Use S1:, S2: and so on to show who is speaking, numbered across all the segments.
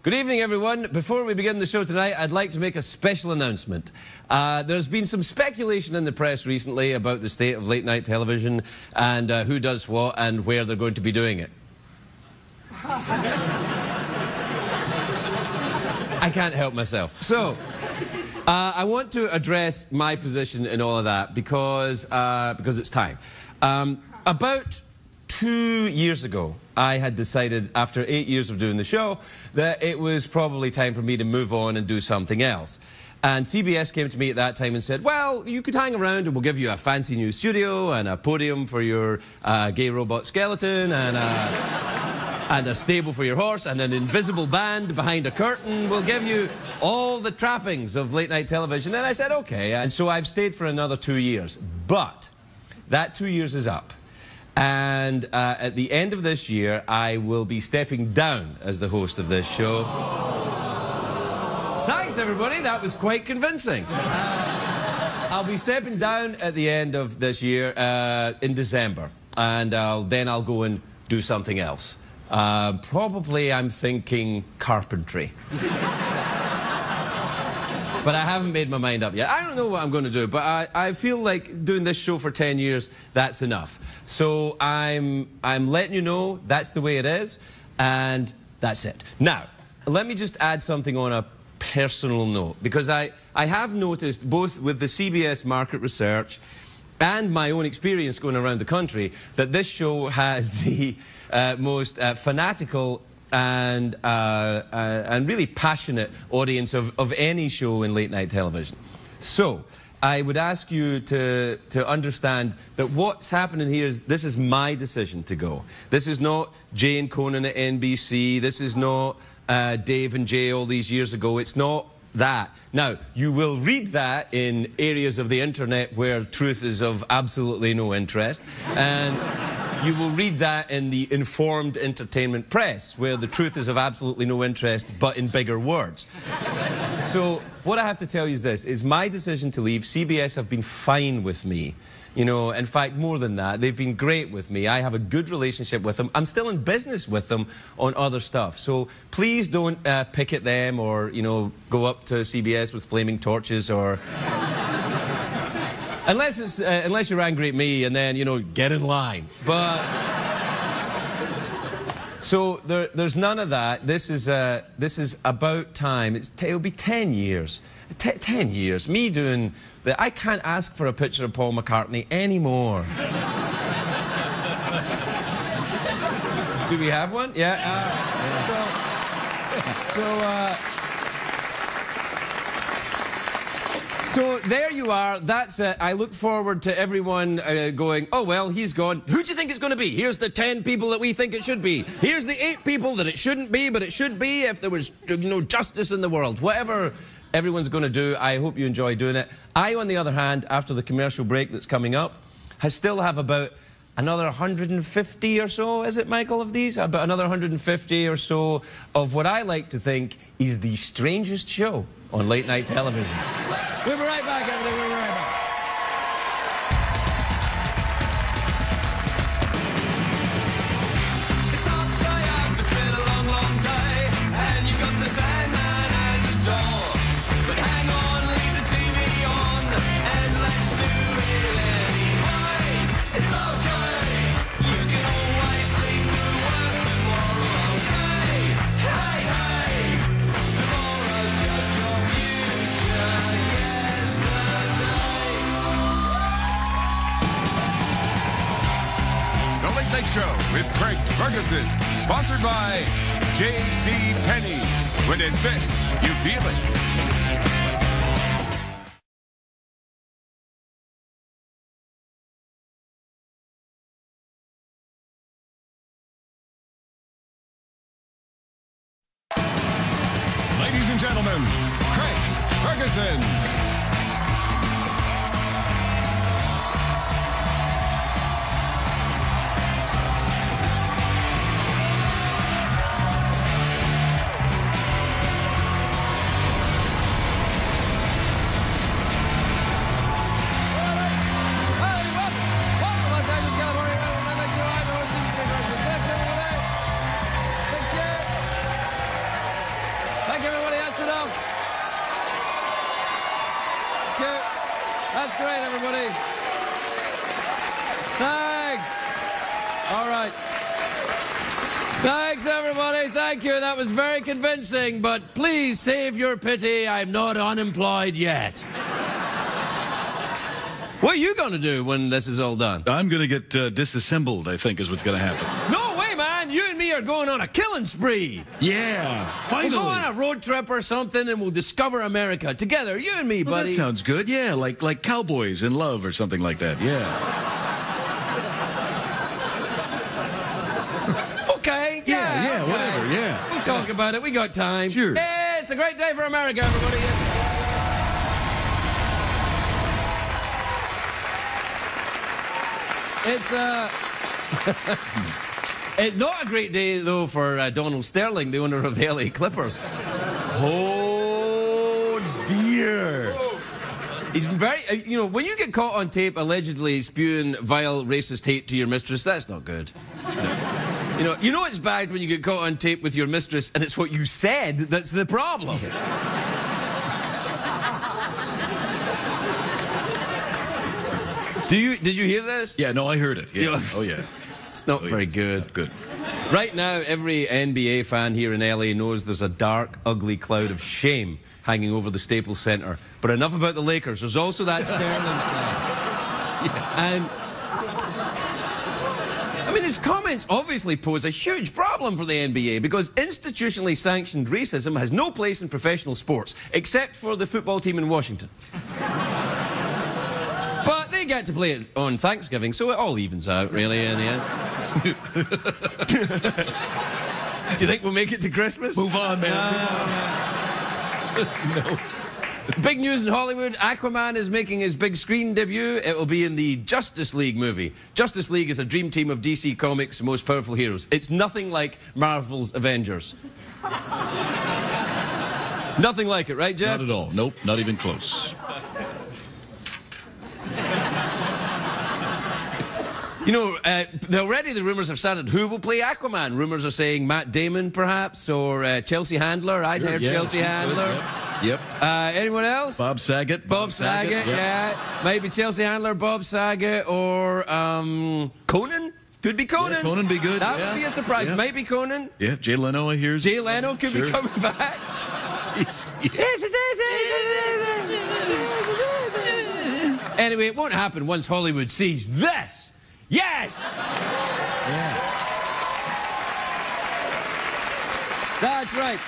S1: Good evening, everyone. Before we begin the show tonight, I'd like to make a special announcement. There's been some speculation in the press recently about the state of late-night television and who does what and where they're going to be doing it. I can't help myself. So, I want to address my position in all of that because it's time. About 2 years ago, I had decided, after 8 years of doing the show, that it was probably time for me to move on and do something else. And CBS came to me at that time and said, well, you could hang around and we'll give you a fancy new studio and a podium for your gay robot skeleton and a stable for your horse and an invisible band behind a curtain. We'll give you all the trappings of late-night television. And I said, okay. And so I've stayed for another 2 years. But that 2 years is up. And at the end of this year, I will be stepping down as the host of this show. Thanks, everybody. That was quite convincing. I'll be stepping down at the end of this year in December. And then I'll go and do something else. Probably, I'm thinking carpentry. But I haven't made my mind up yet. I don't know what I'm going to do, but I feel like doing this show for 10 years, that's enough. So I'm letting you know that's the way it is, and that's it. Now, let me just add something on a personal note, because I have noticed, both with the CBS market research and my own experience going around the country, that this show has the most fanatical and really passionate audience of any show in late-night television. So, I would ask you to understand that what's happening here is this is my decision to go. This is not Jay and Conan at NBC. This is not Dave and Jay all these years ago. It's not that. Now, you will read that in areas of the internet where truth is of absolutely no interest. And you will read that in the informed entertainment press, where the truth is of absolutely no interest, but in bigger words. So, what I have to tell you is this, is my decision to leave. CBS have been fine with me. You know, in fact, more than that, they've been great with me. I have a good relationship with them. I'm still in business with them on other stuff. So please don't pick at them or, you know, go up to CBS with flaming torches or... unless you're angry at me and then, you know, get in line. But... so there's none of that. This is about time. It'll be 10 years. 10 years. Me doing that. I can't ask for a picture of Paul McCartney anymore. Do we have one? Yeah. So there you are. That's it. I look forward to everyone going, oh, well, he's gone. Who do you think it's going to be? Here's the 10 people that we think it should be. Here's the 8 people that it shouldn't be, but it should be if there was, you know, justice in the world. Whatever everyone's going to do, I hope you enjoy doing it. I, on the other hand, after the commercial break that's coming up, still have about another 150 or so, is it, Michael, of these? About another 150 or so of what I like to think is the strangest show on late-night television. We'll be right back, everybody. We'll be right back.
S2: It's hard to stay up. It's been a long, long day. And you've got the Sandman at the door. But hang on, leave the TV on. And let's do it anyway. It's okay. You can always sleep through work tomorrow. Hey, hey, hey. Tomorrow's just your future yesterday.
S3: The Late Night Show with Craig Ferguson, sponsored by J.C. Penney. When it fits, you feel it. Ladies and gentlemen, Craig Ferguson.
S1: That's enough. Okay. That's great, everybody. Thanks. All right. Thanks, everybody. Thank you. That was very convincing, but please save your pity. I'm not unemployed yet. What are you going to do when this is all done?
S4: I'm going to get disassembled, I think, is what's going to happen.
S1: No way, man. You and me are going on a killing spree.
S4: Yeah, finally.
S1: We'll go on a road trip or something and we'll discover America together. You and me,
S4: Well,
S1: buddy.
S4: that sounds good. Yeah, like cowboys in love or something like that. Yeah.
S1: Okay,
S4: Yeah,
S1: okay.
S4: whatever, yeah.
S1: We'll talk about it. We got time.
S4: Sure.
S1: Hey, it's a great day for America, everybody. It's not a great day, though, for Donald Sterling, the owner of the LA Clippers. Oh, dear. He's been very... you know, when you get caught on tape allegedly spewing vile, racist hate to your mistress, that's not good. You know it's bad when you get caught on tape with your mistress and it's what you said that's the problem. Did you hear this?
S4: Yeah, no, I heard it. Yeah. Oh, yeah.
S1: It's not very good.
S4: Not good.
S1: Right now, every NBA fan here in LA knows there's a dark, ugly cloud of shame hanging over the Staples Center. But enough about the Lakers. There's also that Sterling flag. And I mean, his comments obviously pose a huge problem for the NBA because institutionally sanctioned racism has no place in professional sports, except for the football team in Washington. But they get to play it on Thanksgiving, so it all evens out, really, in the end. Do you think we'll make it to Christmas?
S4: Move on, man.
S1: No. Big news in Hollywood. Aquaman is making his big screen debut. It will be in the Justice League movie. Justice League is a dream team of DC Comics' most powerful heroes. It's nothing like Marvel's Avengers. Nothing like it, right, Jeff?
S4: Not at all. Nope, not even close.
S1: You know, already the rumours have started. Who will play Aquaman? Rumours are saying Matt Damon, perhaps, or Chelsea Handler. I'd heard Chelsea Handler.
S4: Yep.
S1: Anyone else?
S4: Bob Saget.
S1: Bob Saget, yeah. Maybe Chelsea Handler, Bob Saget, or Conan? Could be Conan.
S4: Yeah, Conan be good.
S1: That would be a surprise.
S4: Yeah.
S1: Maybe Conan.
S4: Yeah, Jay Leno, I hear.
S1: Jay Leno could be coming back. Anyway, it won't happen once Hollywood sees this. Yes!
S4: Yeah.
S1: That's right.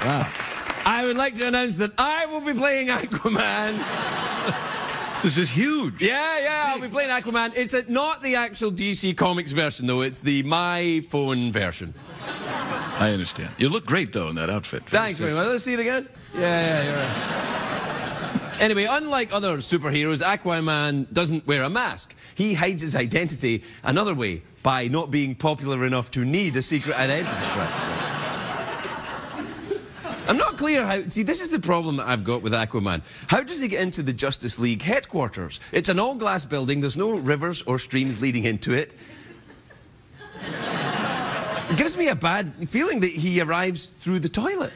S4: Wow.
S1: I would like to announce that I will be playing Aquaman.
S4: This is huge.
S1: Yeah, I'll be playing Aquaman. It's not the actual DC Comics version, though. It's the My Phone version.
S4: I understand. You look great, though, in that outfit.
S1: Thanks very much. Let's see it again. Yeah, you're right. Anyway, unlike other superheroes, Aquaman doesn't wear a mask. He hides his identity another way, by not being popular enough to need a secret identity. I'm not clear how... See, this is the problem that I've got with Aquaman. How does he get into the Justice League headquarters? It's an all-glass building. There's no rivers or streams leading into it. It gives me a bad feeling that he arrives through the toilet.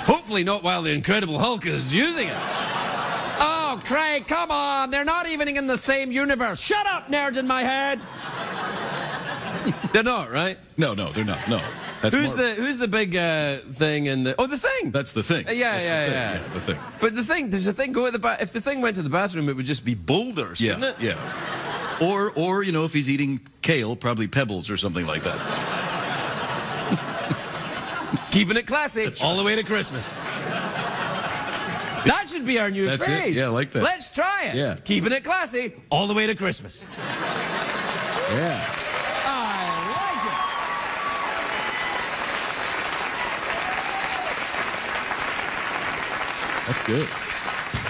S1: Hopefully not while the Incredible Hulk is using it. Oh, Craig, come on. They're not even in the same universe. Shut up, nerd in my head. They're not, right?
S4: No, they're not. No. That's
S1: Who's the big thing in the... Oh, the Thing.
S4: That's the Thing.
S1: Yeah.
S4: The Thing.
S1: But the Thing, does the Thing go at the bath? If the Thing went to the bathroom, it would just be boulders, wouldn't it?
S4: Yeah. Or, you know, if he's eating kale, probably pebbles or something like that.
S1: Keeping it classy all the way to Christmas. That should be our new
S4: That's
S1: phrase.
S4: it. Yeah, I like that.
S1: Let's try it.
S4: Yeah.
S1: Keeping it classy all the way to Christmas.
S4: Yeah.
S1: I like it.
S4: That's good.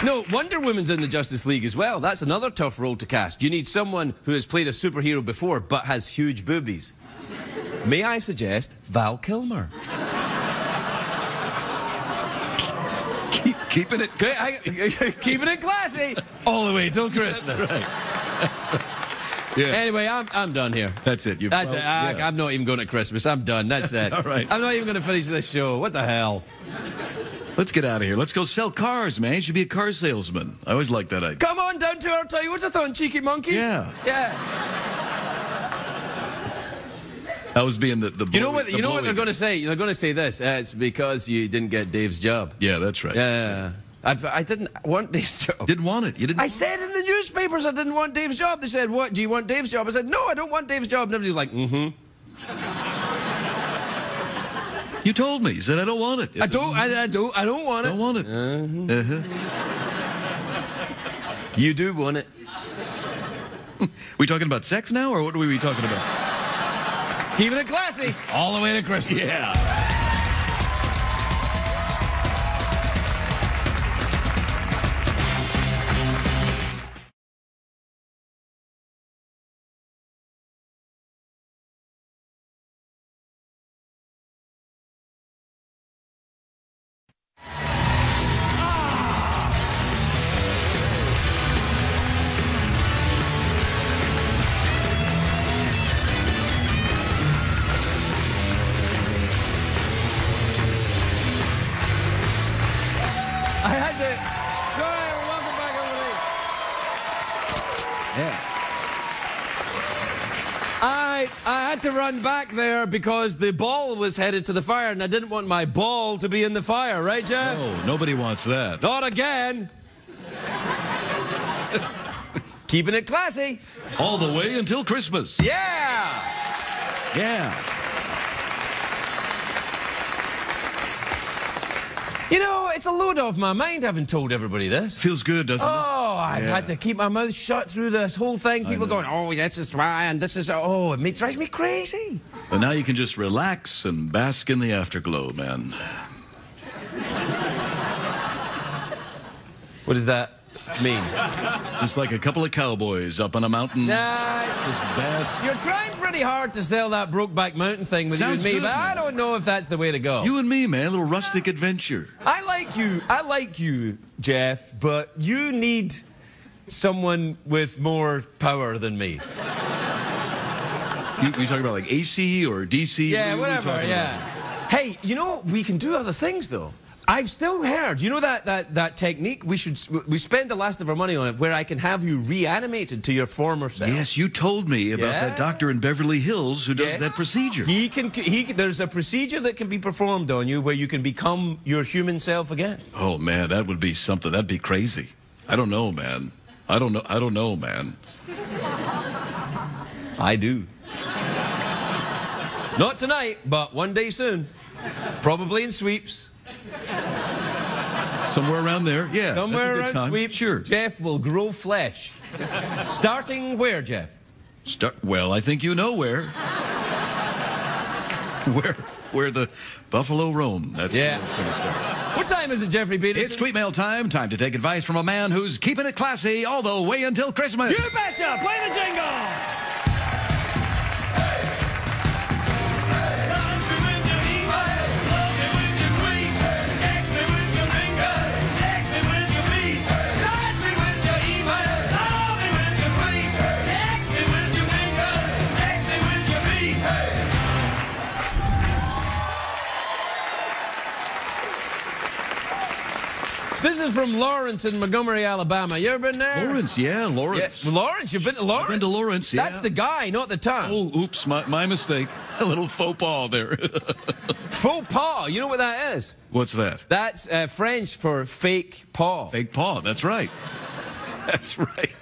S1: No, Wonder Woman's in the Justice League as well. That's another tough role to cast. You need someone who has played a superhero before but has huge boobies. May I suggest Val Kilmer?
S4: Keeping it
S1: Keeping it classy all the way till Christmas.
S4: That's right. That's right. Yeah.
S1: Anyway, I'm done here.
S4: That's it.
S1: That's it. I'm not even going to Christmas. I'm done. That's it.
S4: all right.
S1: I'm not even going to finish this show. What the hell?
S4: Let's get out of here. Let's go sell cars, man. You should be a car salesman. I always like that idea.
S1: Come on down to our Toyotathon, cheeky monkeys.
S4: Yeah.
S1: Yeah.
S4: That was being the
S1: You know what they're going to say? They're going to say this. It's because you didn't get Dave's job.
S4: Yeah, that's right.
S1: Yeah. I didn't want Dave's job.
S4: Didn't want it. You didn't.
S1: I said in the newspapers I didn't want Dave's job. They said, "What? Do you want Dave's job?" I said, "No, I don't want Dave's job." And everybody's like, "Mm-hmm."
S4: You told me. You said I don't want it.
S1: I don't want it.
S4: Don't want it.
S1: You do want it.
S4: We talking about sex now, or what are we talking about?
S1: Keeping it classy all the way to Christmas.
S4: Yeah.
S1: I had to. Sorry, welcome back, everybody.
S4: Yeah.
S1: I had to run back there because the ball was headed to the fire, and I didn't want my ball to be in the fire, right, Jeff?
S4: Oh, nobody wants that.
S1: Not again. Keeping it classy.
S4: All the way until Christmas.
S1: Yeah.
S4: Yeah.
S1: You know, it's a load off my mind having told everybody this.
S4: Feels good, doesn't it?
S1: Oh, I've had to keep my mouth shut through this whole thing. People going, oh, this is why, and this is, oh, it drives me crazy.
S4: But now you can just relax and bask in the afterglow, man.
S1: What does that mean?
S4: It's just like a couple of cowboys up on a mountain.
S1: Nah,
S4: Just bask.
S1: you're trying pretty hard to sell that Brokeback Mountain thing with
S4: Sounds
S1: you and me,
S4: good,
S1: but I
S4: man.
S1: don't know if that's the way to go.
S4: You and me, man, a little rustic adventure.
S1: I like you, Jeff, but you need someone with more power than me.
S4: You talking about like AC or DC?
S1: Yeah,
S4: What are we
S1: whatever,
S4: talking
S1: yeah. Hey, you know, we can do other things, though. I've still heard, you know that technique? We spend the last of our money on it where I can have you reanimated to your former self.
S4: Yes, you told me about that doctor in Beverly Hills who does that procedure.
S1: There's a procedure that can be performed on you where you can become your human self again.
S4: Oh, man, that would be something. That'd be crazy. I don't know, man. I don't know, man.
S1: I do. Not tonight, but one day soon. Probably in Sweeps.
S4: Somewhere around there, yeah.
S1: Somewhere
S4: that's a good
S1: around
S4: time.
S1: Sweeps,
S4: Sure.
S1: Jeff will grow flesh. Starting where, Jeff?
S4: Well, I think you know where. Where the buffalo roam. That's where it's going to start.
S1: What time is it, Jeffrey Peterson?
S4: It's tweet mail time. Time to take advice from a man who's keeping it classy all the way until Christmas.
S1: You betcha! Play the jingle! This is from Lawrence in Montgomery, Alabama. You ever been there?
S4: Lawrence, yeah, Lawrence.
S1: Yeah, Lawrence, you've been to Lawrence?
S4: I've been to Lawrence, yeah.
S1: That's the guy, not the town.
S4: Oh, oops, my mistake. A little faux pas there.
S1: Faux pas, you know what that is?
S4: What's that?
S1: That's French for fake paw.
S4: Fake paw, that's right. That's right.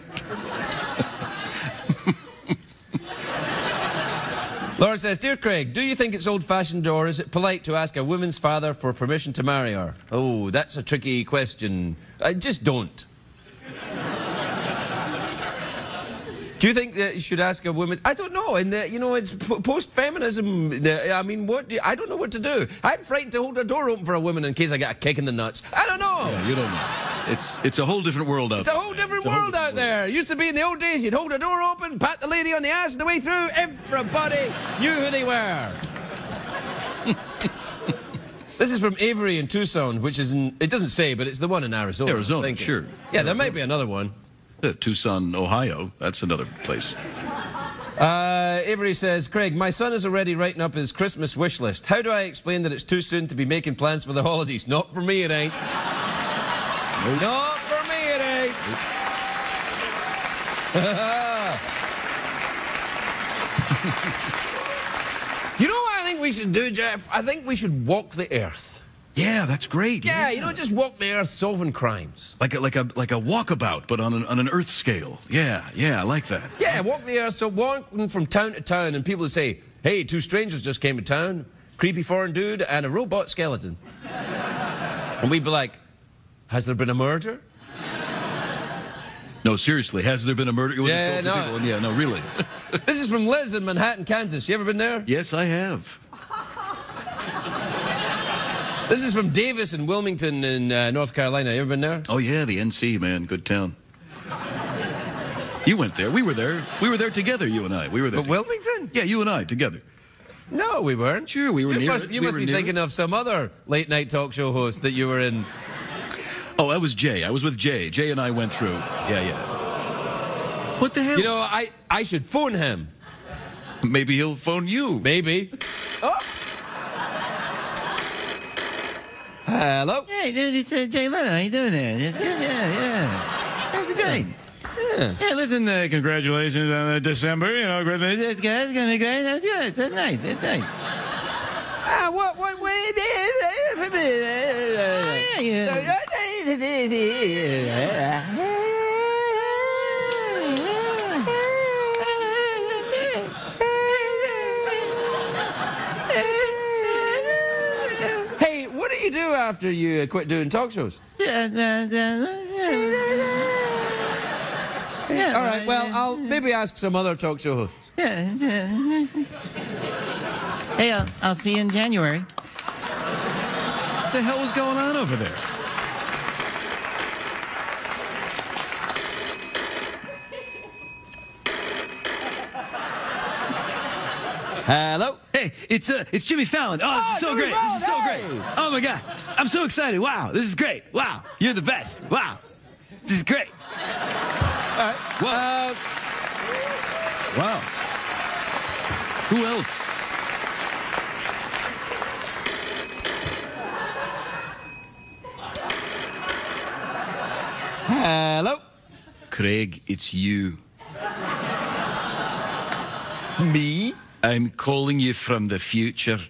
S1: Laura says, Dear Craig, do you think it's old-fashioned or is it polite to ask a woman's father for permission to marry her? Oh, that's a tricky question. Just don't. Do you think that you should ask a woman? I don't know. And you know, it's post-feminism. I mean, I don't know what to do. I'm frightened to hold a door open for a woman in case I get a kick in the nuts. I don't know.
S4: Yeah, you don't know. It's a whole different world out there.
S1: It's a whole different world out there. Used to be in the old days, you'd hold a door open, pat the lady on the ass, and the way through, everybody knew who they were. This is from Avery in Tucson, which is it doesn't say, but it's the one in Arizona.
S4: Arizona, sure.
S1: Yeah, there might be another one.
S4: Tucson, Ohio. That's another place.
S1: Avery says, Craig, my son is already writing up his Christmas wish list. How do I explain that it's too soon to be making plans for the holidays? Not for me, it ain't. Nope. Not for me, it ain't. You know what I think we should do, Jeff? I think we should walk the earth.
S4: Yeah, that's great.
S1: Yeah, you know, just walk the earth solving crimes.
S4: Like a walkabout, but on an Earth scale. Yeah, I like that.
S1: Yeah, walk the earth, so walking from town to town, and people would say, hey, 2 strangers just came to town, creepy foreign dude and a robot skeleton. And we'd be like, has there been a murder?
S4: No, seriously, has there been a murder?
S1: Yeah, no.
S4: Yeah, no, really.
S1: This is from Liz in Manhattan, Kansas. You ever been there?
S4: Yes, I have.
S1: This is from Davis in Wilmington in North Carolina. You ever been there?
S4: Oh, yeah, the NC, man. Good town. You went there. We were there. We were there together, you and I. We were there.
S1: But Wilmington?
S4: Yeah, you and I together.
S1: No, we weren't.
S4: Sure, we were near it.
S1: You must be thinking of some other late-night talk show host that you were in.
S4: Oh, that was Jay. I was with Jay. Jay and I went through. Yeah. What the hell?
S1: You know, I should phone him.
S4: Maybe he'll phone you.
S1: Maybe. Oh. Hello?
S5: Hey, dude, it's Jay Leno. How you doing there? It's good, yeah. That's great. Yeah, listen, congratulations on December, you know, Christmas. It's good, it's gonna be great. That's good, that's nice, that's nice.
S1: What? Hey, what do you do after you quit doing talk shows?
S5: Yeah,
S1: all right, well, I'll maybe ask some other talk show hosts.
S5: Hey, I'll see you in January.
S4: What the hell was going on over there?
S1: Hello?
S5: Hey, it's Jimmy Fallon. Oh, this is so great. This is so great. Oh, my God. I'm so excited. Wow, this is great. Wow, you're the best. Wow, this is great.
S1: All right.
S4: Wow. Who else?
S1: Hello?
S4: Craig, it's you.
S1: Me?
S4: I'm calling you from the future.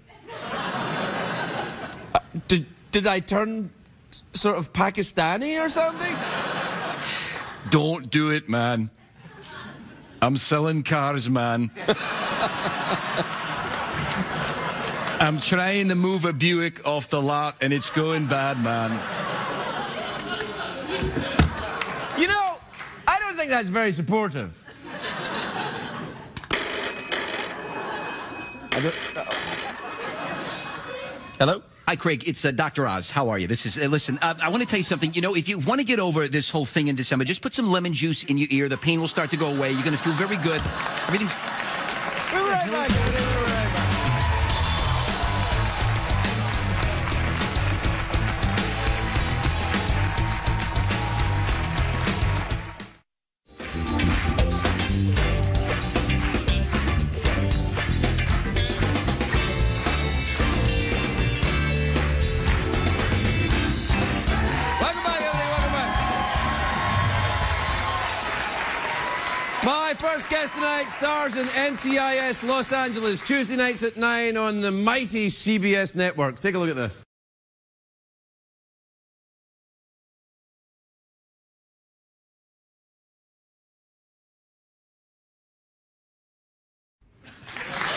S1: Did I turn sort of Pakistani or something?
S4: Don't do it, man. I'm selling cars, man. I'm trying to move a Buick off the lot, and it's going bad, man.
S1: You know, I don't think that's very supportive. Hello?
S5: Hi, Craig. It's Dr. Oz. How are you? This is, listen, I want to tell you something. You know, if you want to get over this whole thing in December, just put some lemon juice in your ear. The pain will start to go away. You're going to feel very good. Everything's...
S1: We're right back. We're right back. My first guest tonight stars in NCIS Los Angeles, Tuesday nights at 9 on the mighty CBS network. Take a look at this.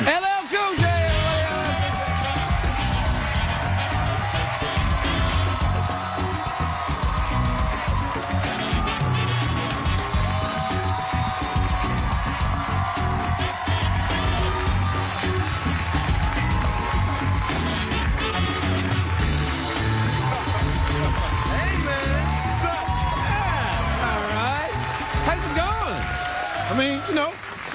S1: LL Cool J!
S6: I mean, you know,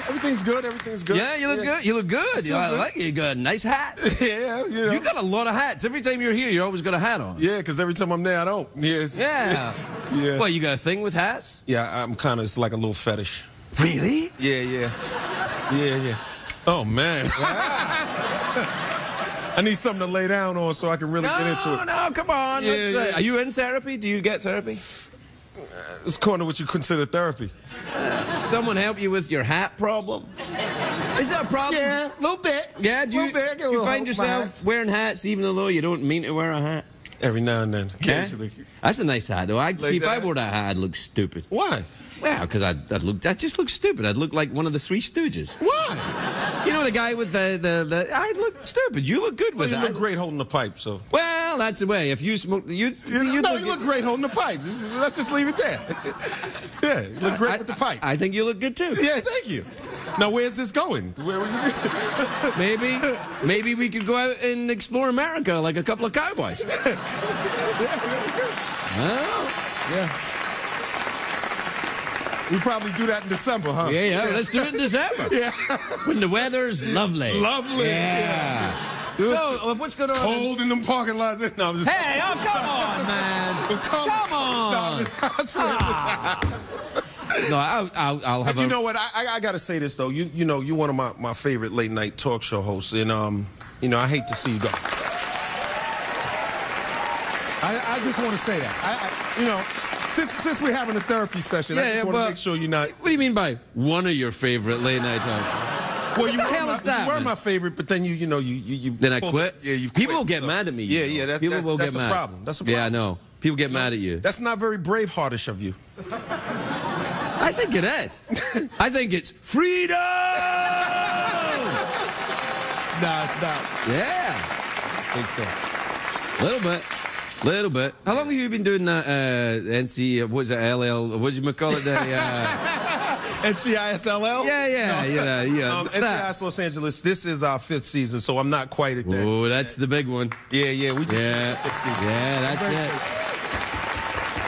S6: everything's good. Everything's good.
S1: Yeah, you look good. You look good. I like it. You got a nice hat.
S6: Yeah, you know.
S1: You got a lot of hats. Every time you're here, you always got a hat on.
S6: Yeah, because every time I'm there, I don't. Yes.
S1: Yeah.
S6: Yeah.
S1: Well, you got a thing with hats?
S6: Yeah, I'm kind of, it's like a little fetish.
S1: Really?
S6: Yeah. Oh, man. I need something to lay down on so I can really get into it.
S1: No, come on.
S6: Yeah.
S1: Are you in therapy? Do you get therapy?
S6: It's according to what you consider therapy.
S1: Someone help you with your hat problem? Is that a problem?
S6: Yeah, a little bit.
S1: Yeah, do you find yourself wearing hats even though you don't mean to wear a hat?
S6: Every now and then, occasionally.
S1: Yeah? That's a nice hat, though. See, if I
S6: that?
S1: wore that hat, I'd look stupid.
S6: Why?
S1: Well, because I'd just look stupid. I'd look like one of the Three Stooges.
S6: Why?
S1: You know the guy with I'd look stupid. You look good with
S6: You
S1: that.
S6: look great holding the pipe, so.
S1: Well, that's the way. If you smoke, you
S6: look great holding the pipe. Let's just leave it there. Yeah, you look great with the pipe.
S1: I think you look good, too.
S6: Yeah, thank you. Now, where's this going?
S1: Maybe we could go out and explore America like a couple of cowboys.
S6: Yeah. We probably do that in December, huh?
S1: Yeah, let's do it in December.
S6: Yeah.
S1: When the weather's lovely.
S6: Lovely.
S1: Yeah. So, what's going on?
S6: Cold in them parking lots. No, I'm just...
S1: Hey, oh, come on, man. Come on. No, I'll have
S6: You know what? I got to say this, though. You know, you're one of my favorite late-night talk show hosts, and, you know, I hate to see you go. I just want to say that. You know, since we're having a therapy session, I just want to make sure you're not...
S1: What do you mean by one of your favorite late-night talk shows?
S6: Well, you were
S1: man?
S6: my favorite, but then you
S1: Then I quit?
S6: Yeah, you quit.
S1: People will get mad at me.
S6: Yeah, that's a problem. That's a problem.
S1: Yeah, I know. People get mad at you.
S6: That's not very Braveheartish of you.
S1: I think it is. I think it's freedom!
S6: Nah, it's not.
S1: Yeah.
S6: I think so.
S1: Little bit. How long have you been doing that NC, what's it, LL, what do you call it?
S6: NCISLL?
S1: Yeah.
S6: NCIS Los Angeles, this is our 5th season, so I'm not quite at that.
S1: Oh, that's the big one.
S6: Yeah, we just finished the 5th season.
S1: Yeah, that's it.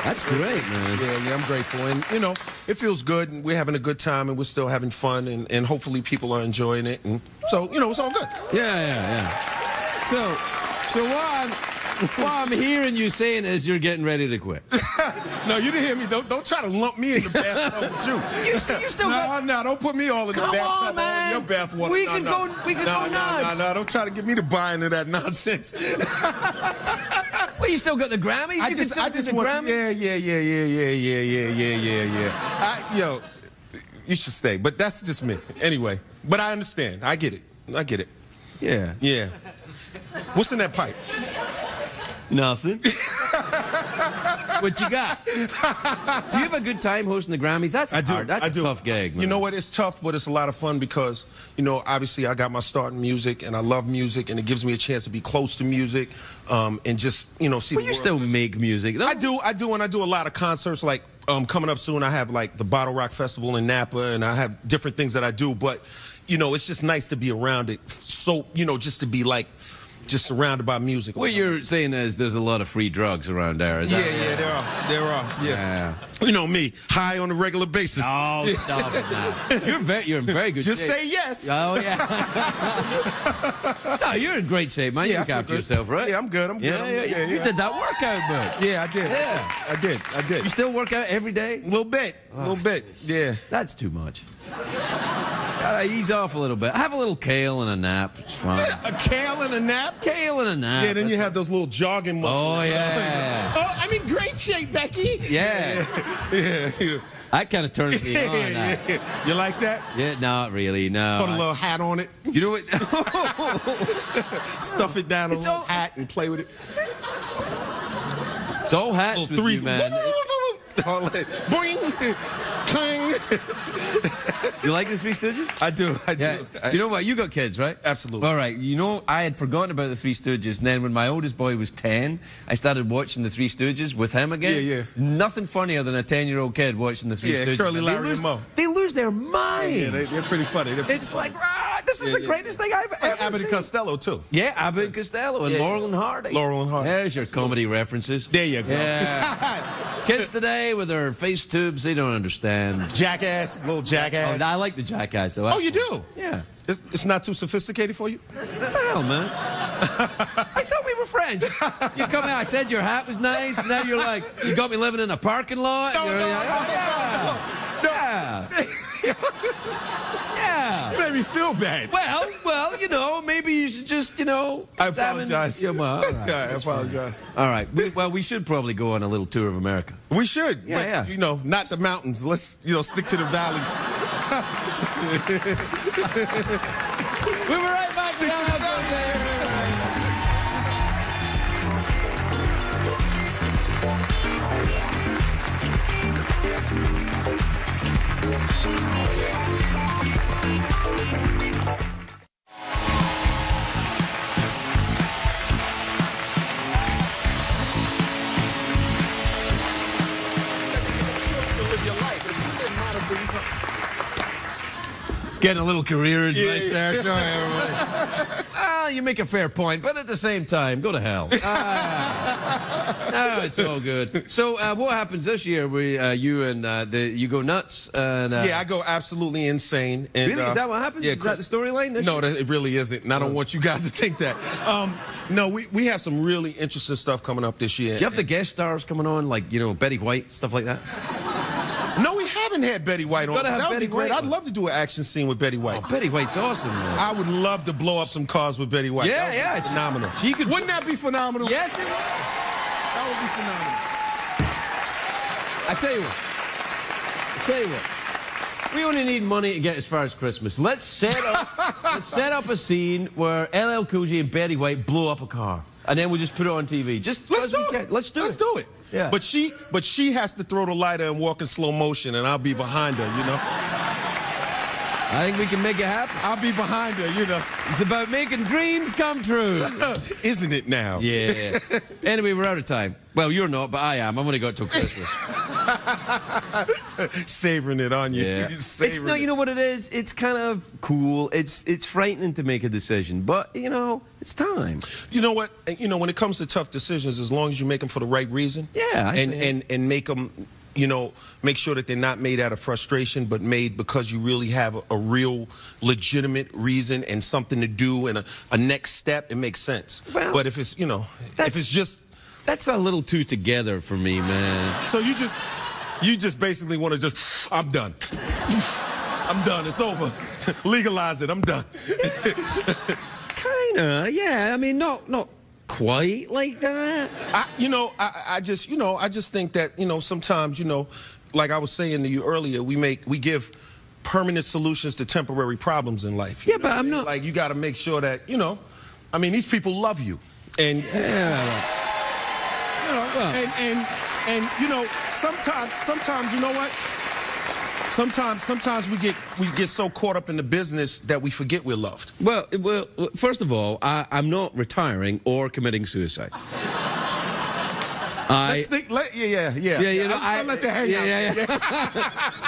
S1: That's great, man.
S6: Yeah, I'm grateful. And, you know, it feels good, and we're having a good time, and we're still having fun, and hopefully people are enjoying it. And so, you know, it's all good.
S1: Yeah. So what I'm hearing you saying is you're getting ready to quit.
S6: No, you didn't hear me. Don't try to lump me in the bathtub with you.
S1: You still got...
S6: No, don't put me all in the bathtub, all in your bathwater.
S1: We could go nuts.
S6: No, don't try to get me to buy into that nonsense.
S1: Well, you still got the Grammys?
S6: I just want...
S1: Grammys?
S6: Yeah. Yo, you should stay, but that's just me. Anyway, but I understand. I get it. Yeah. What's in that pipe?
S1: Nothing. What you got? Do you have a good time hosting the Grammys? That's hard. That's a tough gig, man.
S6: You know what? It's tough, but it's a lot of fun because, you know, obviously I got my start in music, and I love music, and it gives me a chance to be close to music, and just, you know, see the world.
S1: You still make music.
S6: I do, and I do a lot of concerts. Like, coming up soon, I have, like, the Bottle Rock Festival in Napa, and I have different things that I do, but, you know, it's just nice to be around it. So, you know, just to be, like... just surrounded by music.
S1: What you're saying is there's a lot of free drugs around there. Is that
S6: right? There are. Yeah. You know me, high on a regular basis.
S1: Oh, stop it now. You're in very good shape.
S6: Just say yes.
S1: Oh, yeah. No, you're in great shape, man. You look after yourself, right?
S6: Yeah, I'm good. You
S1: did that workout, bud.
S6: Yeah, I did.
S1: Yeah.
S6: I did.
S1: You still work out every day?
S6: A little bit. Yeah.
S1: That's too much. Gotta ease off a little bit. Have a little kale and a nap. It's fine.
S6: A kale and a nap?
S1: Kale and a nap.
S6: Yeah, then you have those little jogging muscles.
S1: Oh, yeah.
S6: Oh, I'm in great shape, Becky.
S1: Yeah. That kind of turns me on.
S6: You like that?
S1: Yeah, not really, no.
S6: Put a little hat on it.
S1: You know what?
S6: Stuff it down a little hat and play with it.
S1: It's all hats with you, man.
S6: All that. Boing. Clang.
S1: You like the Three Stooges?
S6: I do.
S1: Yeah. You know what? You got kids, right?
S6: Absolutely.
S1: All right. You know, I had forgotten about the Three Stooges, and then when my oldest boy was 10, I started watching the Three Stooges with him again.
S6: Yeah.
S1: Nothing funnier than a 10-year-old kid watching the Three Stooges.
S6: Curly, Larry, and Moe.
S1: They lose their mind.
S6: Yeah, they're pretty funny.
S1: It's like, This is the greatest thing I've ever
S6: Abbott
S1: seen.
S6: and Costello, too.
S1: Yeah, Abbott and Costello and Laurel and Hardy.
S6: Laurel and Hardy.
S1: There's your comedy references.
S6: There you go.
S1: Yeah. Kids today with their face tubes, they don't understand.
S6: Jackass, little jackass.
S1: Oh, I like the Jackass, though.
S6: Oh, you do?
S1: Yeah.
S6: It's not too sophisticated for you?
S1: What the hell, man? I thought we were friends. You come out, I said your hat was nice, and now you're like, you got me living in a parking lot?
S6: No.
S1: Yeah. Yeah.
S6: You made me feel bad.
S1: Well, you know, maybe you should just, you know.
S6: I apologize.
S1: Yeah, well, all right.
S6: I apologize.
S1: All right. We should probably go on a little tour of America.
S6: We should.
S1: Yeah,
S6: but,
S1: yeah.
S6: you know, not the mountains. Let's, you know, stick to the valleys.
S1: We were right back.
S6: Stick to the valleys.
S1: It's getting a little career advice there. Sorry, everybody. Well, you make a fair point, but at the same time, go to hell. No, it's all good. So, what happens this year? You and you go nuts? And,
S6: Yeah, I go absolutely insane. And,
S1: really? Is that what happens?
S6: Yeah,
S1: is that the storyline?
S6: No, it really isn't. And I don't want you guys to think that. No, we have some really interesting stuff coming up this year.
S1: Do you have the guest stars coming on, like, you know, Betty White, stuff like that?
S6: No, we haven't had Betty White on.
S1: Gotta have
S6: That would
S1: Betty
S6: be great.
S1: White
S6: I'd love to do an action scene with Betty White.
S1: Oh, Betty White's awesome, man.
S6: I would love to blow up some cars with Betty White.
S1: Yeah,
S6: That would
S1: yeah,
S6: be phenomenal.
S1: she could-
S6: Wouldn't that be phenomenal?
S1: Yes, it would.
S6: That would be phenomenal.
S1: I tell you what. We only need money to get as far as Christmas. Let's set up a scene where LL Cool J and Betty White blow up a car, and then we'll just put it on TV. Just
S6: Let's do
S1: we
S6: it.
S1: can. Let's do
S6: Let's
S1: it.
S6: do it.
S1: Yeah.
S6: But she has to throw the lighter and walk in slow motion, and I'll be behind her, you know?
S1: I think we can make it happen.
S6: I'll be behind her, you know?
S1: It's about making dreams come true.
S6: Isn't it now?
S1: Yeah. Anyway, we're out of time. Well, you're not, but I am. I've only got till Christmas.
S6: Savoring it on you.
S1: Yeah.
S6: Savoring
S1: It's not, you know what it is? It's kind of cool. It's frightening to make a decision, but, you know, it's time.
S6: You know what? You know, when it comes to tough decisions, as long as you make them for the right reason.
S1: Yeah,
S6: And make them, you know, make sure that they're not made out of frustration, but made because you really have a real legitimate reason and something to do and a next step, it makes sense.
S1: Well,
S6: but if it's, you know, if it's just...
S1: That's a little too together for me, man.
S6: So you just basically want to just, I'm done. I'm done. It's over. Legalize it. I'm done.
S1: Kinda, yeah. I mean, not quite like that.
S6: I just think that, you know, sometimes, you know, like I was saying to you earlier, we give permanent solutions to temporary problems in life.
S1: Yeah, but I'm not...
S6: Like, you got to make sure that, you know, I mean, these people love you. And,
S1: Yeah.
S6: you know, and you know, sometimes, you know what? Sometimes we get so caught up in the business that we forget we're loved.
S1: Well, first of all, I'm not retiring or committing suicide.
S6: Let's think, yeah.
S1: You know,
S6: I'm let that hang out.
S1: Yeah.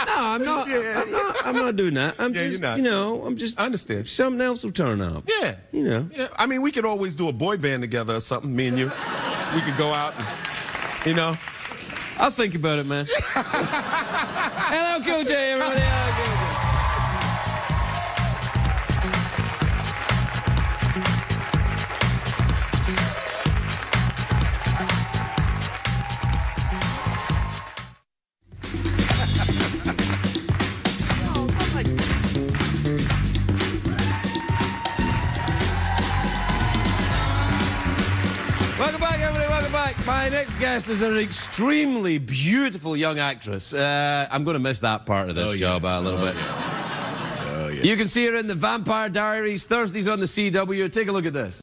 S1: No, I'm not.
S6: Yeah.
S1: I'm not doing that. I'm
S6: Yeah,
S1: just,
S6: you're not.
S1: you know, I'm just.
S6: I understand.
S1: Something else will turn up.
S6: Yeah.
S1: You know.
S6: Yeah. I mean, we could always do a boy band together or something, me and you. We could go out and, you know.
S1: I'll think about it, man. Hello, Cool J, everybody. Hello, Cool J. Welcome back, everybody. Welcome back. My next guest is an extremely beautiful young actress. I'm going to miss that part of this job a little bit.
S4: Oh, yeah.
S1: You can see her in The Vampire Diaries, Thursdays on the CW. Take a look at this.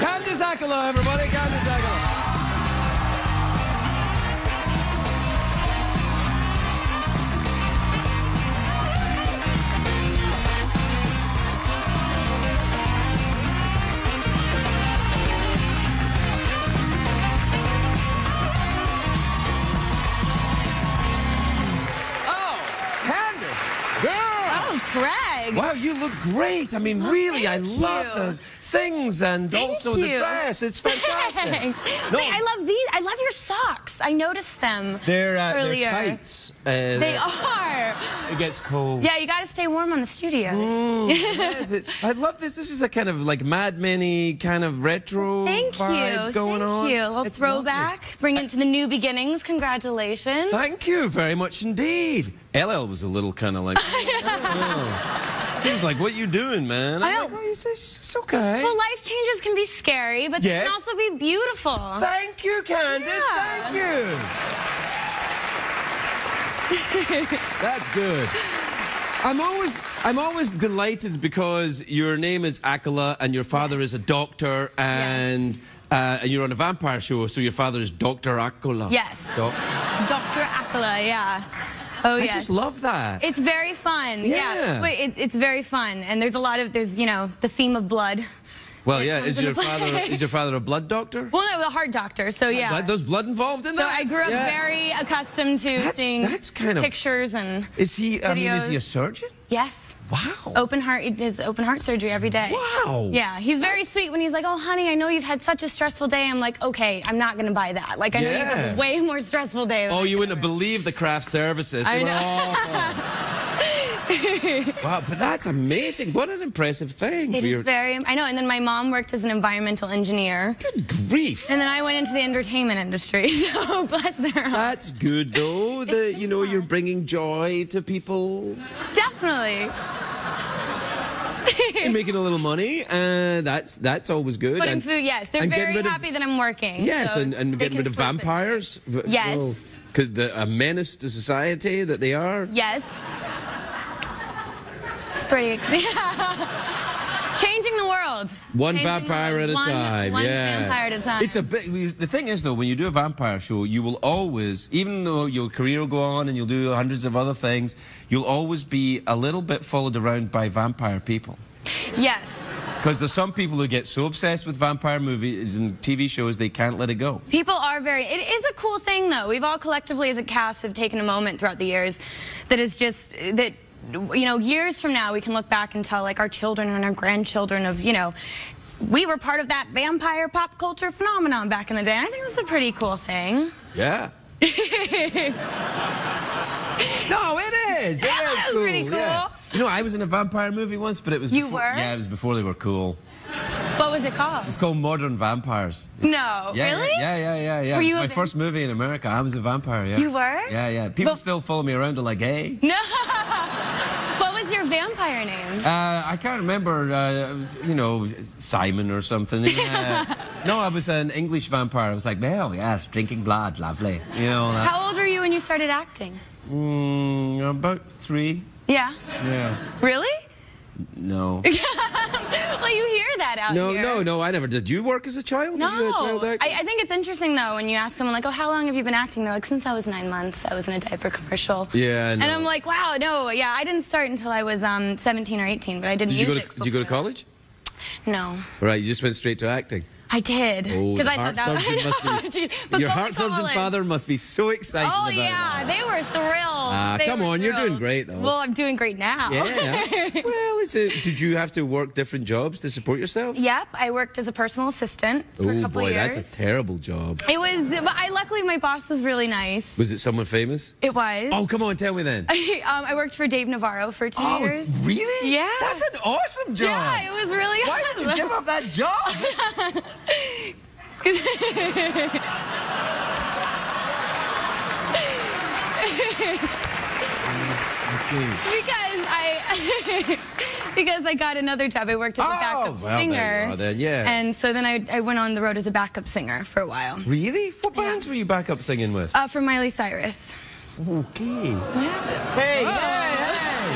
S1: Candice Accola, everybody. Candice Accola. you look great. I mean, really, I love
S7: you.
S1: the things and also the
S7: you.
S1: dress. It's fantastic.
S7: Thanks.
S1: No.
S7: Wait, I love these. I love your socks. I noticed them
S1: They're
S7: earlier.
S1: tights.
S7: They are.
S1: It gets cold.
S7: Yeah, you got to stay warm on the studio.
S1: Yes, I love this. This is a kind of like Mad Men-y kind of retro vibe going on.
S7: Thank you. A little
S1: It's
S7: throwback.
S1: lovely.
S7: Bring it to the new beginnings. Congratulations.
S1: Thank you very much indeed. LL was a little kind of like, oh. He was like, what you doing, man? I'm
S7: I
S1: like,
S7: know.
S1: oh, it's okay.
S7: Well, life changes can be scary, but they
S1: Yes.
S7: can also be beautiful.
S1: Thank you, Candice.
S7: Yeah.
S1: Thank you. That's good. I'm always delighted because your name is Accola and your father is a doctor and you're on a vampire show, so your father is Dr. Accola.
S7: Yes. Dr. Accola, yeah. Oh,
S1: I
S7: yes.
S1: just love that.
S7: It's very fun.
S1: Yeah.
S7: Wait, it's very fun, and there's you know, the theme of blood.
S1: Well,
S7: It
S1: yeah.
S7: comes
S1: Is your
S7: into play.
S1: father a blood doctor?
S7: Well, no, a heart doctor. So yeah.
S1: There's blood involved in
S7: So
S1: that.
S7: I grew up very accustomed to seeing
S1: that's kind of
S7: pictures and
S1: Is he? I mean, is he a
S7: videos.
S1: surgeon?
S7: Yes.
S1: Wow.
S7: Open heart. He does open heart surgery every day.
S1: Wow.
S7: Yeah, he's very sweet when he's like, "Oh, honey, I know you've had such a stressful day." I'm like, "Okay, I'm not gonna buy that. Like, I know you've had a way more stressful day."
S1: Oh, you wouldn't have believed the craft services. They
S7: I
S1: were
S7: know.
S1: awful. Wow, but that's amazing. What an impressive thing.
S7: It
S1: for
S7: is
S1: your...
S7: very. I know. And then my mom worked as an environmental engineer.
S1: Good grief.
S7: And then I went into the entertainment industry. So bless their hearts.
S1: That's good, though. You know, you're bringing joy to people.
S7: Definitely.
S1: You're making a little money, and that's always good.
S7: Putting
S1: And-
S7: food, yes. They're
S1: and
S7: very
S1: getting rid of-
S7: happy that I'm working.
S1: Yes,
S7: so
S1: and
S7: they
S1: getting
S7: can
S1: rid of
S7: sleep at night.
S1: vampires.
S7: Yes.
S1: Because a menace to society that they are.
S7: Yes. It's pretty. Changing the world.
S1: One
S7: Changing the
S1: vampire
S7: world.
S1: at a time.
S7: One
S1: yeah.
S7: vampire at a time.
S1: It's a bit. The thing is, though, when you do a vampire show, you will always, even though your career will go on and you'll do hundreds of other things, you'll always be a little bit followed around by vampire people.
S7: Yes.
S1: Because there's some people who get so obsessed with vampire movies and TV shows they can't let it go.
S7: People are very. It is a cool thing, though. We've all collectively, as a cast, have taken a moment throughout the years that is just that. You know, years from now, we can look back and tell, like, our children and our grandchildren of, you know, we were part of that vampire pop culture phenomenon back in the day. And I think that's a pretty cool thing.
S1: Yeah. No, it is. It
S7: Yeah,
S1: is
S7: that was
S1: cool.
S7: pretty cool.
S1: Yeah. You know, I was in a vampire movie once, but it was
S7: You
S1: before.
S7: were?
S1: Yeah, it was before they were cool.
S7: What was it called?
S1: It's called Modern Vampires.
S7: No,
S1: Yeah,
S7: really?
S1: Yeah.
S7: Were
S1: It
S7: you
S1: was
S7: a
S1: my first movie in America. I was a vampire, yeah.
S7: You were?
S1: Yeah. People
S7: But-
S1: still follow me around and like, hey.
S7: No. What was your vampire name?
S1: I can't remember, you know, Simon or something. No, I was an English vampire. I was like, well, yes, drinking blood, lovely. You know, that.
S7: How old were you when you started acting?
S1: About 3.
S7: Yeah.
S1: Yeah.
S7: Really?
S1: No.
S7: Well, you hear that out here.
S1: No, I never did. Did you work as a child?
S7: No.
S1: Were you a child actor?
S7: I think it's interesting, though, when you ask someone, like, oh, how long have you been acting? They're like, since I was 9 months. I was in a diaper commercial.
S1: Yeah, I know.
S7: And I'm like, wow, no, yeah, I didn't start until I was 17 or 18, but I did
S1: Did you
S7: music.
S1: go to
S7: before that.
S1: college?
S7: No.
S1: Right, you just went straight to acting.
S7: I did.
S1: Oh, the
S7: I
S1: heart
S7: thought
S1: surgeon
S7: that
S1: must be...
S7: Jeez, but
S1: Your
S7: go to
S1: heart surgeon
S7: college.
S1: father must be so excited
S7: Oh,
S1: about
S7: yeah,
S1: that.
S7: they were thrilled. They
S1: come
S7: were
S1: on, you're doing
S7: thrilled.
S1: great, though.
S7: Well, I'm doing great now.
S1: Yeah. Well, did you have to work different jobs to support yourself?
S7: Yep, I worked as a personal assistant for a
S1: Oh
S7: couple
S1: boy,
S7: years.
S1: that's a terrible job.
S7: It was, but luckily my boss was really nice.
S1: Was it someone famous?
S7: It was.
S1: Oh, come on, tell me then.
S7: I worked for Dave Navarro for 2
S1: Oh,
S7: years.
S1: really?
S7: Yeah.
S1: That's an awesome job.
S7: Yeah, it was really
S1: Why did you give up that job?
S7: Because I got another job. I worked as a backup
S1: well,
S7: singer.
S1: there you are then, yeah.
S7: And so then I went on the road as a backup singer for a while.
S1: Really? What bands were you back up singing with?
S7: For Miley Cyrus.
S1: Okay.
S7: Yeah.
S1: Hey, hey!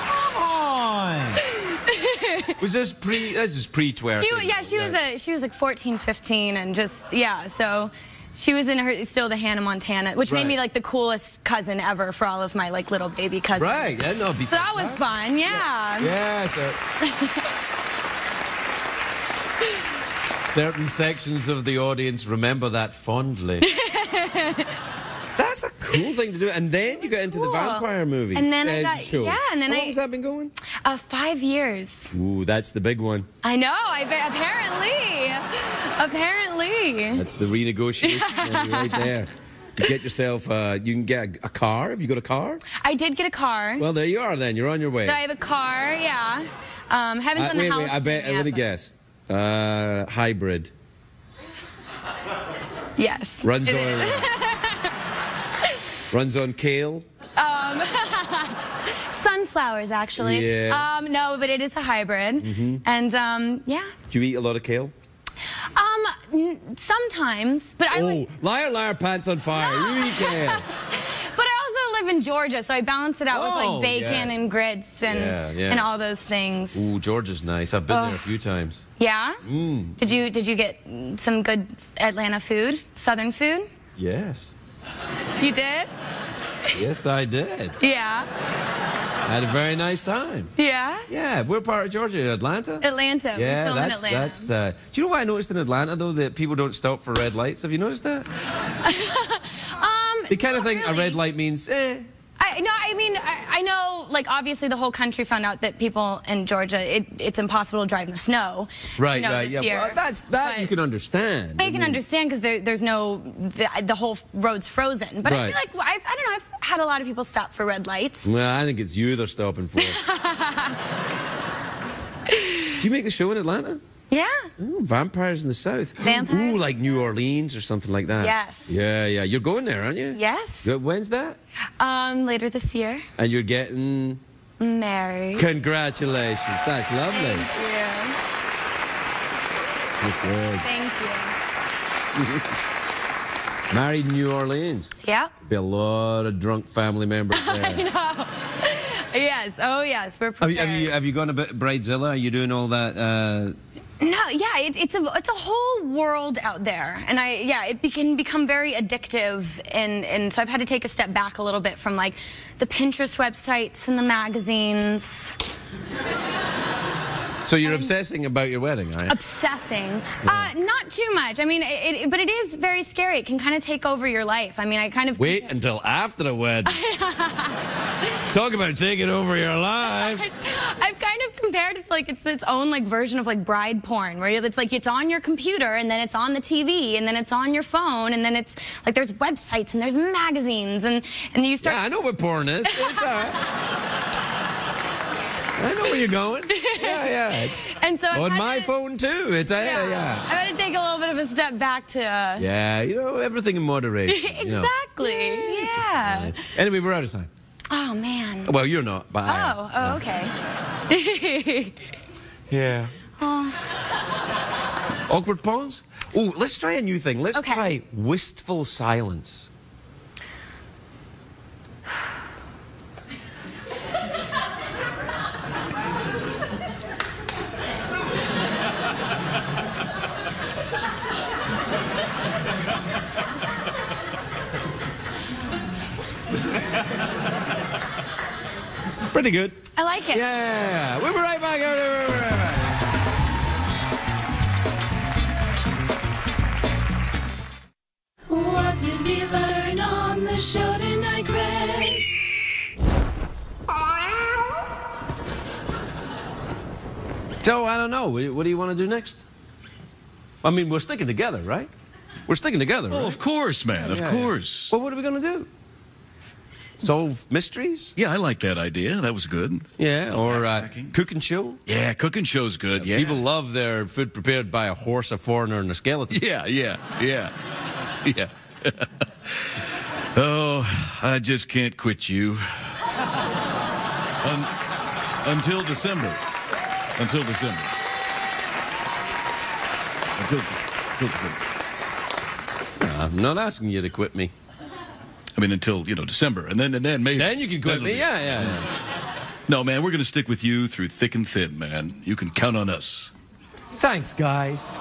S1: Come on! Was this this is pre-twerking?
S7: She was like 14, 15, and just, yeah, so she was in still the Hannah Montana, which made me like the coolest cousin ever for all of my like little baby cousins.
S1: Right, yeah, no,
S7: So that was fun, yeah.
S1: Yeah, certain sections of the audience remember that fondly. That's a cool cool thing to do. And then you got into the
S7: cool.
S1: vampire movie.
S7: And then I got,
S1: show.
S7: yeah, and then
S1: How long's that been going?
S7: 5 years.
S1: Ooh, that's the big one.
S7: I know, apparently.
S1: That's the renegotiation right there. You get yourself, you can get a car. Have you got a car?
S7: I did get a car.
S1: Well, there you are then. You're on your way.
S7: I have a car, yeah. Haven't done the house
S1: wait, I bet,
S7: thing yet,
S1: let me
S7: but-
S1: guess. Hybrid.
S7: Yes.
S1: Runs on kale.
S7: Sunflowers, actually.
S1: Yeah.
S7: No, but it is a hybrid. And, yeah.
S1: Do you eat a lot of kale?
S7: Sometimes, but I like...
S1: Liar, liar, pants on fire. You eat kale.
S7: But I also live in Georgia, so I balance it out with
S1: Oh,
S7: like bacon
S1: yeah.
S7: and grits and and all those things.
S1: Ooh, Georgia's nice. I've been there a few times.
S7: Yeah? Did you get some good Atlanta food? Southern food?
S1: Yes.
S7: You did?
S1: Yes, I did.
S7: Yeah.
S1: I had a very nice time.
S7: Yeah?
S1: Yeah, we're part of Georgia, Atlanta.
S7: Atlanta.
S1: Yeah,
S7: we film in
S1: that's
S7: Atlanta.
S1: do you know what I noticed in Atlanta though? That people don't stop for red lights. Have you noticed that? They kind of think a red light means
S7: I know, like, obviously the whole country found out that people in Georgia, it's impossible to drive in the snow.
S1: Right,
S7: this
S1: yeah.
S7: year.
S1: Well, that you can understand.
S7: I can understand because there's no, the whole road's frozen. But I feel like, I don't know, I've had a lot of people stop for red lights.
S1: Well, I think it's you they're stopping for. Do you make the show in Atlanta?
S7: Yeah.
S1: Ooh, vampires in the South.
S7: Vampires?
S1: Ooh, like New Orleans or something like that.
S7: Yes.
S1: Yeah. You're going there, aren't you?
S7: Yes.
S1: When's that?
S7: Later this year.
S1: And you're getting
S7: married.
S1: Congratulations. That's lovely.
S7: Thank you.
S1: Married in New Orleans.
S7: Yeah.
S1: Be a lot of drunk family members there.
S7: I know. Yes. Oh, yes. We're prepared.
S1: Have you gone a bit Bridezilla? Are you doing all that?
S7: No, yeah, it's a whole world out there, and it can become very addictive, and so I've had to take a step back a little bit from like the Pinterest websites and the magazines.
S1: So you're obsessing about your wedding, are you?
S7: Obsessing. Not too much. I mean, but it is very scary. It can kind of take over your life. I mean, I kind of...
S1: Wait until after the wedding. Talk about taking over your life.
S7: I've kind of compared it to like its own like version of like bride porn, where it's like it's on your computer, and then it's on the TV, and then it's on your phone, and then it's like there's websites and there's magazines, and you start...
S1: Yeah, I know what porn is. It's all right. I know where you're going. Yeah.
S7: And so
S1: on my phone too. It's yeah.
S7: I've had to take a little bit of a step back to.
S1: Yeah, everything in moderation.
S7: Exactly. Yeah.
S1: Anyway, we're out of time.
S7: Oh man.
S1: Well, you're not, but I am.
S7: Oh, okay.
S1: Yeah. Awkward pause? Oh, let's try a new thing. Let's try wistful silence. Pretty good.
S7: I like it.
S1: Yeah. We'll be right back.
S8: What did we learn on the show tonight, Craig?
S1: So, I don't know. What do you want to do next? I mean, we're sticking together, right? We're sticking together, right?
S4: Oh, of course, man. Of course.
S1: Well, what are we going to do? Solve mysteries?
S4: Yeah, I like that idea. That was good.
S1: Yeah, or cooking show?
S4: Yeah, cooking show's good. Yeah.
S1: People love their food prepared by a horse, a foreigner, and a skeleton.
S4: Yeah. Oh, I just can't quit you. Until December. Until December.
S1: I'm not asking you to quit me.
S4: I mean, until, December. And then maybe.
S1: Then you can quit me. Yeah.
S4: No, man, we're going to stick with you through thick and thin, man. You can count on us.
S1: Thanks, guys.